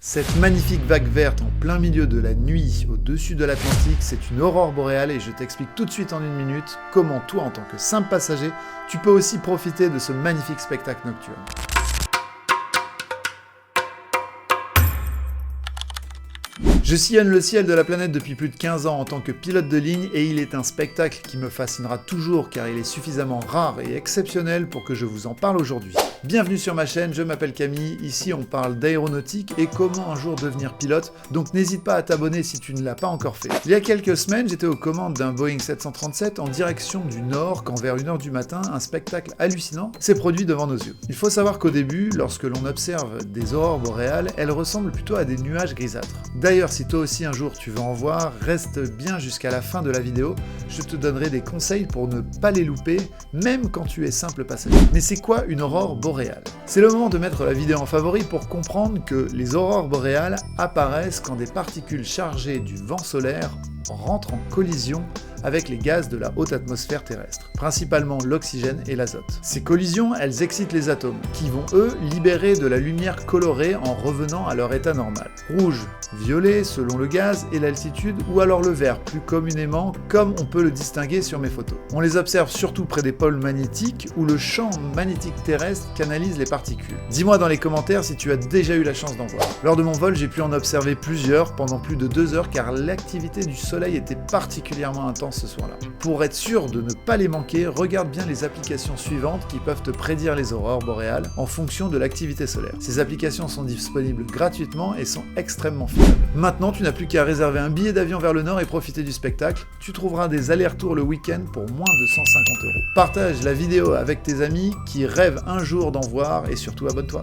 Cette magnifique vague verte en plein milieu de la nuit au-dessus de l'Atlantique, c'est une aurore boréale et je t'explique tout de suite en une minute comment toi en tant que simple passager, tu peux aussi profiter de ce magnifique spectacle nocturne. Je sillonne le ciel de la planète depuis plus de 15 ans en tant que pilote de ligne et il est un spectacle qui me fascinera toujours car il est suffisamment rare et exceptionnel pour que je vous en parle aujourd'hui. Bienvenue sur ma chaîne, je m'appelle Camille, ici on parle d'aéronautique et comment un jour devenir pilote, donc n'hésite pas à t'abonner si tu ne l'as pas encore fait. Il y a quelques semaines, j'étais aux commandes d'un Boeing 737 en direction du nord quand vers 1h du matin, un spectacle hallucinant s'est produit devant nos yeux. Il faut savoir qu'au début, lorsque l'on observe des aurores boréales, elles ressemblent plutôt à des nuages grisâtres. D'ailleurs, si toi aussi un jour tu veux en voir, reste bien jusqu'à la fin de la vidéo, je te donnerai des conseils pour ne pas les louper, même quand tu es simple passager. Mais c'est quoi une aurore boréale? C'est le moment de mettre la vidéo en favori pour comprendre que les aurores boréales apparaissent quand des particules chargées du vent solaire rentrent en collision avec les gaz de la haute atmosphère terrestre, principalement l'oxygène et l'azote. Ces collisions, elles excitent les atomes, qui vont eux libérer de la lumière colorée en revenant à leur état normal. Rouge, violet selon le gaz et l'altitude, ou alors le vert plus communément, comme on peut le distinguer sur mes photos. On les observe surtout près des pôles magnétiques, où le champ magnétique terrestre canalise les particules. Dis-moi dans les commentaires si tu as déjà eu la chance d'en voir. Lors de mon vol, j'ai pu en observer plusieurs pendant plus de 2 heures car l'activité du soleil était particulièrement intense ce soir-là. Pour être sûr de ne pas les manquer, regarde bien les applications suivantes qui peuvent te prédire les aurores boréales en fonction de l'activité solaire. Ces applications sont disponibles gratuitement et sont extrêmement fiables. Maintenant, tu n'as plus qu'à réserver un billet d'avion vers le nord et profiter du spectacle. Tu trouveras des allers-retours le week-end pour moins de 150 €. Partage la vidéo avec tes amis qui rêvent un jour d'en voir et surtout abonne-toi.